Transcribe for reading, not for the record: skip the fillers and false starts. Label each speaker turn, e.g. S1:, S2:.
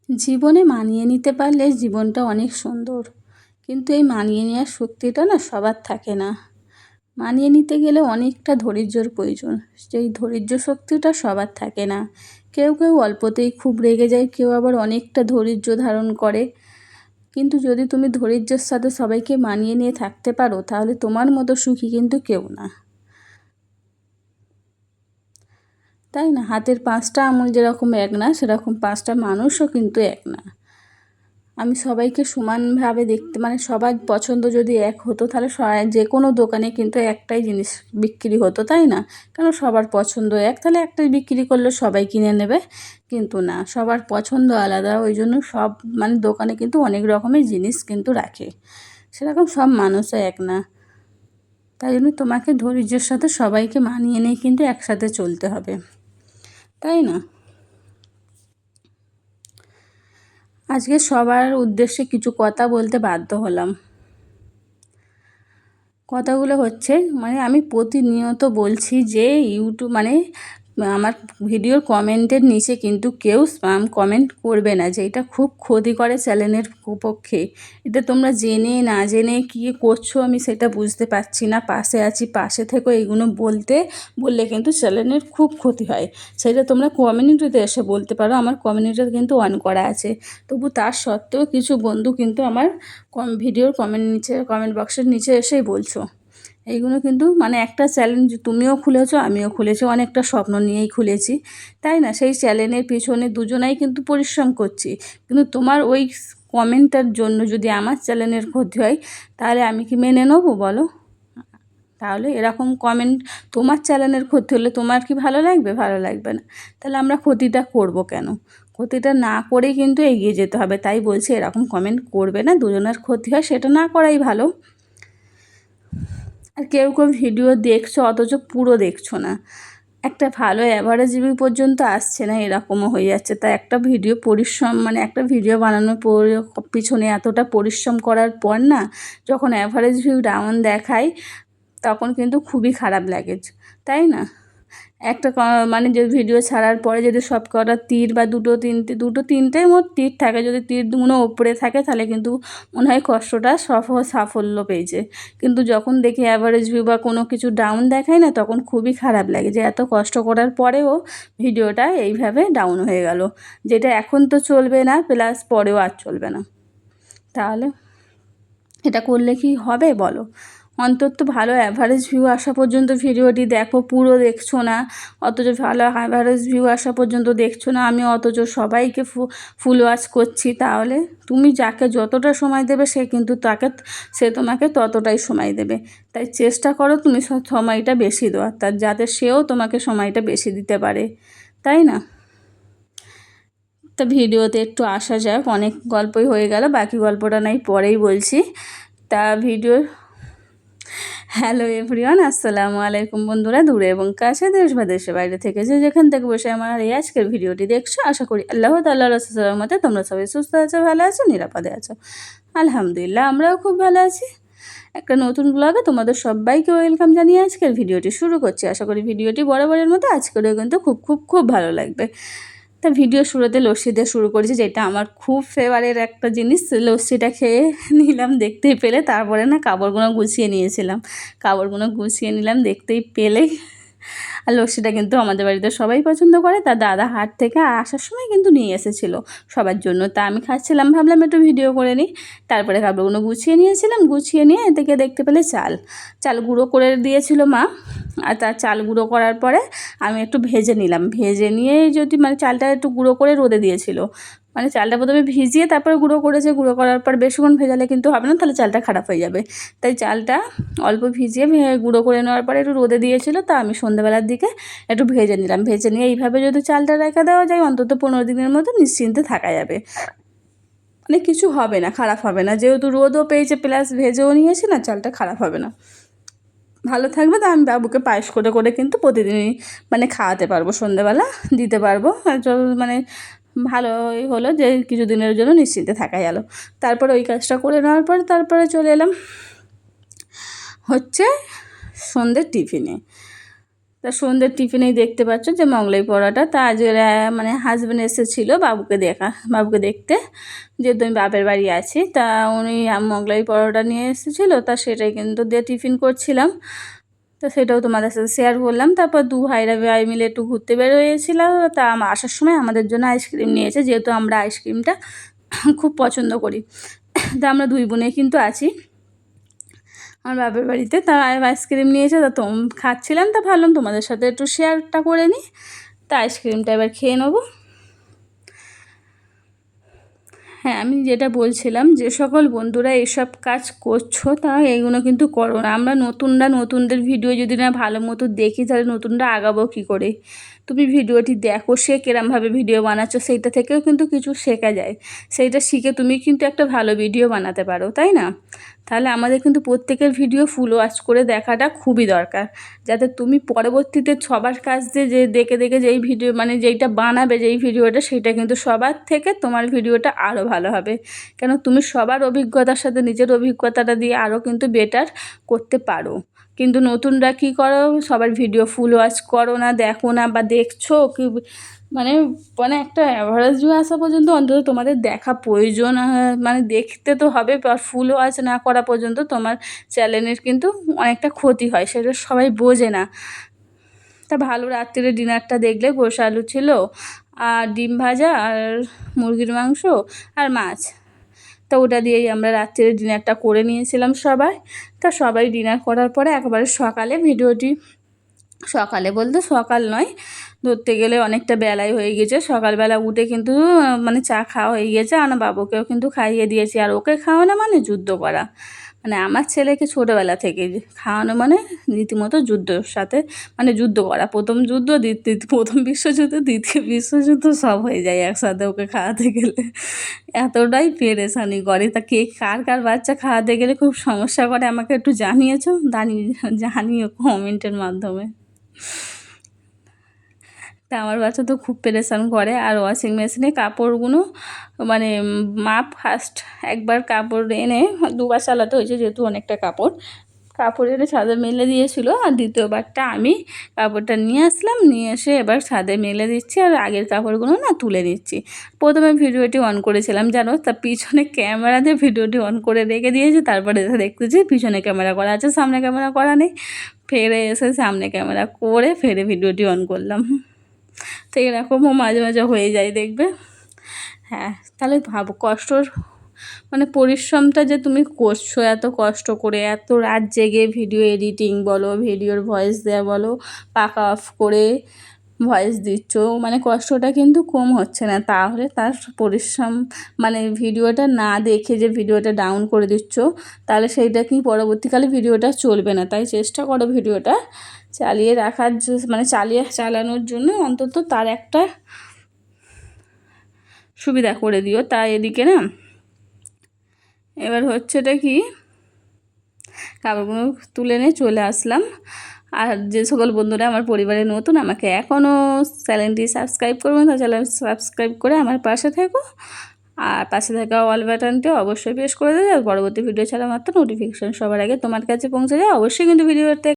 S1: জীবনে মানিয়ে নিতে পারলে জীবনটা অনেক সুন্দর, কিন্তু এই মানিয়ে নেওয়ার শক্তিটা না সবার থাকে না। মানিয়ে নিতে গেলে অনেকটা ধৈর্যর প্রয়োজন, সেই ধৈর্য শক্তিটা সবার থাকে না। কেউ কেউ অল্পতেই খুব রেগে যায়, কেউ আবার অনেকটা ধৈর্য ধারণ করে। কিন্তু যদি তুমি ধৈর্যের সাথে সবাইকে মানিয়ে নিয়ে থাকতে পারো, তাহলে তোমার মতো সুখী কিন্তু কেউ না, তাই না? হাতের পাঁচটা আঙুল যেরকম এক না, সেরকম পাঁচটা মানুষও কিন্তু এক না। আমি সবাইকে সমানভাবে দেখতে, মানে সবার পছন্দ যদি এক হতো, তাহলে যে কোনো দোকানে কিন্তু একটাই জিনিস বিক্রি হতো, তাই না? কেন সবার পছন্দ এক, তাহলে একটাই বিক্রি করলে সবাই কিনে নেবে। কিন্তু না, সবার পছন্দ আলাদা, ওই জন্য সব মানে দোকানে কিন্তু অনেক রকমের জিনিস কিন্তু রাখে, সেরকম সব মানুষও এক না। তাই জন্য তোমাকে ধৈর্যের সাথে সবাইকে মানিয়ে নিয়ে কিন্তু একসাথে চলতে হবে, তাই না? আজকে সবার উদ্দেশ্যে কিছু কথা বলতে বাধ্য হলাম। কথাগুলো হচ্ছে, মানে আমি প্রতিনিয়ত বলছি যে ইউটিউব মানে আমার ভিডিওর কমেন্টের নিচে কিন্তু কেউ স্প্যাম কমেন্ট করবে না, যে এটা খুব ক্ষতি করে চ্যানেলের পক্ষে। এটা তোমরা জেনে না জেনে কী করছো আমি সেটা বুঝতে পারছি না। পাশে আছি, পাশে থেকেও এইগুলো বললে কিন্তু চ্যানেলের খুব ক্ষতি হয়। সেটা তোমরা কমিউনিটিতে এসে বলতে পারো, আমার কমিউনিটিতে কিন্তু অন করা আছে। তবু তার সত্ত্বেও কিছু বন্ধু কিন্তু আমার ভিডিওর কমেন্ট বক্সের নিচে এসেই বলছো। এইগুলো কিন্তু মানে একটা চ্যালেঞ্জ, তুমিও খুলেছো আমিও খুলেছি, অনেকটা স্বপ্ন নিয়েই খুলেছি, তাই না? সেই চ্যানেলের পিছনে দুজনাই কিন্তু পরিশ্রম করছি, কিন্তু তোমার ওই কমেন্টটার জন্য যদি আমার চ্যানেলের ক্ষতি হয়, তাহলে আমি কি মেনে নেবো বলো? তাহলে এরকম কমেন্ট, তোমার চ্যানেলের ক্ষতি হলে তোমার কি ভালো লাগবে? ভালো লাগবে না। তাহলে আমরা ক্ষতিটা করব কেন? ক্ষতিটা না করেই কিন্তু এগিয়ে যেতে হবে। তাই বলছি, এরকম কমেন্ট করবে না, দুজনের ক্ষতি হয় সেটা না করাই ভালো। আর কেউ কেউ ভিডিও দেখছো অথচ পুরো দেখছো না, একটা ভালো অ্যাভারেজ ভিউ পর্যন্ত আসছে না, এরকমও হয়ে যাচ্ছে। তাই একটা ভিডিও পরিশ্রম, মানে একটা ভিডিও বানানোর পিছনে এতটা পরিশ্রম করার পর না, যখন অ্যাভারেজ ভিউ ডাউন দেখায়, তখন কিন্তু খুবই খারাপ লাগে, তাই না? একটা মানে যে ভিডিও ছাড়ার পরে যদি সব কটা তীর বা দুটো তিনটে মোট তীর থাকে, যদি তীরগুলো ওপরে থাকে, তাহলে কিন্তু মনে হয় কষ্টটা সাফল্য পেয়েছে। কিন্তু যখন দেখি অ্যাভারেজ ভিউ বা কোনো কিছু ডাউন দেখায় না, তখন খুবই খারাপ লাগে যে এত কষ্ট করার পরেও ভিডিওটা এইভাবে ডাউন হয়ে গেল, যেটা এখন তো চলবে না, প্লাস পরেও আর চলবে না। তাহলে এটা করলে কি হবে বলো? অন্তত ভালো অ্যাভারেজ ভিউ আসা পর্যন্ত ভিডিওটি দেখো, পুরো দেখছো না। অথচ ভালো অ্যাভারেজ ভিউ আসা পর্যন্ত দেখছো না, আমি অথচ সবাইকে ফুল ওয়াচ করছি। তাহলে তুমি যাকে যতটা সময় দেবে, সে তোমাকে ততটাই সময় দেবে। তাই চেষ্টা করো তুমি সময়টা বেশি দেওয়ার, যাতে সেও তোমাকে সময়টা বেশি দিতে পারে, তাই না? তা ভিডিওতে একটু আসা যাক, অনেক গল্পই হয়ে গেল, বাকি গল্পটা নাই পরেই বলছি। তা হ্যালো এভরিওয়ান, আসসালামু আলাইকুম বন্ধুরা, দূরে এবং কাছে, দেশ বা দেশের বাইরে থেকে যে যেখান থেকে বসে আমার এই আজকের ভিডিওটি দেখছো, আশা করি আল্লাহ তাআলার রহমতে তোমরা সবাই সুস্থ আছো, ভালো আছো, নিরাপদে আছো। আলহামদুলিল্লাহ, আমরাও খুব ভালো আছি। একটা নতুন ব্লগে তোমাদের সবাইকে ওয়েলকাম জানিয়ে আজকের ভিডিওটি শুরু করছি। আশা করি ভিডিওটি বরাবরের মতো আজকেরও কিন্তু খুব খুব খুব ভালো লাগবে। তা ভিডিও শুরুতে লস্যি দিয়ে শুরু করেছি, যেটা আমার খুব ফেভারেট একটা জিনিস। লস্যিটা খেয়ে নিলাম দেখতেই পেলে, তারপরে না কাপড়গুলো গুছিয়ে নিয়েছিলাম, কাপড়গুলো গুছিয়ে নিলাম দেখতেই পেলে। আর লস্যিটা কিন্তু আমাদের বাড়িতে সবাই পছন্দ করে, তার দাদা হাট থেকে আসার সময় কিন্তু নিয়ে এসেছিলো সবার জন্য। তা আমি খাচ্ছিলাম, ভাবলাম একটু ভিডিও করে নিই। তারপরে কাপড়গুলো গুছিয়ে নিয়েছিলাম, গুছিয়ে নিয়ে এদিকে দেখতে পেলে চাল গুঁড়ো করে দিয়েছিল মা। আর তার চাল গুঁড়ো করার পরে আমি একটু ভেজে নিলাম, ভেজে নিয়ে যদি মানে চালটা একটু গুঁড়ো করে রোদে দিয়েছিল, মানে চালটা প্রথমে ভিজিয়ে তারপরে গুঁড়ো করেছে। গুঁড়ো করার পর বেশিক্ষণ ভেজালে কিন্তু হবে না, তাহলে চালটা খারাপ হয়ে যাবে। তাই চালটা অল্প ভিজিয়ে গুঁড়ো করে নেওয়ার পরে একটু রোদে দিয়েছিল, তা আমি সন্ধ্যেবেলার দিকে একটু ভেজে নিলাম। ভেজে নিয়ে এইভাবে যদি চালটা রেখে দেওয়া যায়, অন্তত 15 দিনের মতো নিশ্চিন্তে থাকা যাবে, মানে কিছু হবে না, খারাপ হবে না। যেহেতু রোদও পেয়েছে প্লাস ভেজেও নিয়েছি না, চালটা খারাপ হবে না, ভালো থাকবে। তা আমি বাবুকে পায়েস করে করে কিন্তু প্রতিদিনই মানে খাওয়াতে পারবো, সন্ধ্যেবেলা দিতে পারবো। আর মানে ভালোই হলো যে কিছুদিনের জন্য নিশ্চিন্তে থাকা গেল। তারপরে ওই কাজটা করে নেওয়ার পরে তারপরে চলে এলাম হচ্ছে সন্ধ্যের টিফিনে। তা সন্ধ্যের টিফিনেই দেখতে পাচ্ছ যে মোগলাই পরোটা। তা আজকে মানে হাজব্যান্ড এসেছিলো বাবুকে দেখতে, যেহেতু আমি বাপের বাড়ি আছি। তা উনি মোগলাই পরোটা নিয়ে এসেছিলো, তা সেটাই কিন্তু দিয়ে টিফিন করছিলাম। তো সেটাও তোমাদের সাথে শেয়ার করলাম। তারপর দু ভাই মিলে একটু ঘুরতে বেরোয়েছিলাম। তা আসার সময় আমাদের জন্য আইসক্রিম নিয়েছে, যেহেতু আমরা আইসক্রিমটা খুব পছন্দ করি। তা আমরা দুই বোনে কিন্তু আছি আমার বাপের বাড়িতে। তা আইসক্রিম নিয়েছে, তা খাচ্ছিলাম। তা ভাবলাম তোমাদের সাথে একটু শেয়ারটা করে নিই। তা আইসক্রিমটা এবার খেয়ে নেবো। হ্যাঁ, আমি যেটা বলছিলাম, যে সকল বন্ধুরা এসব কাজ করছো তা এইগুলো কিন্তু করো না। আমরা নতুনদের ভিডিও যদি না ভালো মতো দেখি, তাহলে নতুনরা আগাবো কী করে? তুমি ভিডিওটি দেখো, সে কিরমভাবে ভিডিও বানাচ্ছো সেইটা থেকেও কিন্তু কিছু শেখা যায়। সেইটা শিখে তুমি কিন্তু একটা ভালো ভিডিও বানাতে পারো, তাই না? তাহলে আমাদের কিন্তু প্রত্যেকের ভিডিও ফুল ওয়াচ করে দেখাটা খুবই দরকার, যাতে তুমি পরবর্তীতে সবার কাছ দিয়ে যে দেখে যেই ভিডিও মানে যেইটা বানাবে যেই ভিডিওটা, সেইটা কিন্তু সবার থেকে তোমার ভিডিওটা আরও ভালো হবে। কেন, তুমি সবার অভিজ্ঞতার সাথে নিজের অভিজ্ঞতাটা দিয়ে আরও কিন্তু বেটার করতে পারো। কিন্তু নতুনরা কী করো, সবার ভিডিও ফুল ওয়াচ করো না, দেখো না, বা দেখছো কি মানে মানে একটা অ্যাভারেজ ভিউ আসা পর্যন্ত অন্তত তোমাদের দেখা প্রয়োজন। মানে দেখতে তো হবে, আর ফুল ওয়াচ না করা পর্যন্ত তোমার চ্যানেলের কিন্তু অনেকটা ক্ষতি হয়, সেটা সবাই বোঝে না। তা ভালো রাত্রিরে ডিনারটা দেখলে গোশ আলু ছিল, আর ডিম ভাজা, আর মুরগির মাংস, আর মাছ। তা ওটা দিয়েই আমরা রাত্রিরে ডিনারটা করে নিয়েছিলাম সবাই। তা সবাই ডিনার করার পরে একেবারে সকালে বলতে সকাল নয়, ধরতে গেলে অনেকটা বেলাই হয়ে গেছে। সকালবেলা উঠে কিন্তু মানে চা খাওয়া হয়ে গেছে, আর বাবুকেও কিন্তু খাইয়ে দিয়েছি। আর ওকে খাওয়ানো মানে যুদ্ধ করা, মানে আমার ছেলেকে ছোটোবেলা থেকে খাওয়ানো মানে রীতিমতো যুদ্ধর সাথে মানে যুদ্ধ করা। প্রথম বিশ্বযুদ্ধ, দ্বিতীয় বিশ্বযুদ্ধ সব হয়ে যায় একসাথে ওকে খাওয়াতে গেলে। এতটাই পেরেশানি করে। তা কার বাচ্চা খাওয়াতে গেলে খুব সমস্যা করে আমাকে একটু জানিও কমেন্টের মাধ্যমে। তা আমার বাচ্চা তো খুব পেরেশান করে। আর ওয়াশিং মেশিনে কাপড়গুলো মানে ফার্স্ট একবার কাপড় এনে দুবার চালাতে হয়েছে, যেহেতু অনেকটা কাপড় এনে ছাদে মেলে দিয়েছিলো। আর দ্বিতীয়বারটা আমি কাপড়টা নিয়ে আসলাম, নিয়ে এসে এবার ছাদে মেলে দিচ্ছি, আর আগের কাপড়গুলো না তুলে নিচ্ছি। প্রথমে ভিডিওটি অন করেছিলাম জানো, তা পিছনে ক্যামেরা দিয়ে ভিডিওটি অন করে রেখে দিয়েছি। তারপরে দেখতেছি পিছনে ক্যামেরা করা আছে, সামনে ক্যামেরা করা নেই। ফেরে এসে সামনে ক্যামেরা করে ফেরে ভিডিওটি অন করলাম। তো এরকমও মাঝে মাঝে হয়ে যায় দেখবে। হ্যাঁ, তাহলে ভাবো মানে পরিশ্রমটা যে তুমি করছো, এত কষ্ট করে এত রাত জেগে ভিডিও এডিটিং বলো, ভিডিওর ভয়েস দেওয়া বলো, পাকা অফ করে ভয়েস দিচ্ছ, মানে কষ্টটা কিন্তু কম হচ্ছে না। তাহলে তার পরিশ্রম মানে ভিডিওটা না দেখে যে ভিডিওটা ডাউন করে দিচ্ছ, তাহলে সেইটা কি পরবর্তীকালে ভিডিওটা চলবে না। তাই চেষ্টা করো ভিডিওটা চালিয়ে রাখার মানে চালানোর জন্য অন্তত তার একটা সুবিধা করে দিও। তাই এদিকে না এবার হচ্ছেটা কি, কাপড়গুলো তুলে নিয়ে চলে আসলাম। আর যে সকল বন্ধুরা আমার পরিবারে নতুন, আমাকে এখনও চ্যানেলটি সাবস্ক্রাইব করবেন, তার চ্যানেল সাবস্ক্রাইব করে আমার পাশে থেকো। আর পাশে থাকা অল বাটনটি অবশ্যই প্রেস করে দেবে, আর পরবর্তী ভিডিও ছাড়া মাত্র নোটিফিকেশান সবার আগে তোমার কাছে পৌঁছে যায়। অবশ্যই কিন্তু ভিডিওতে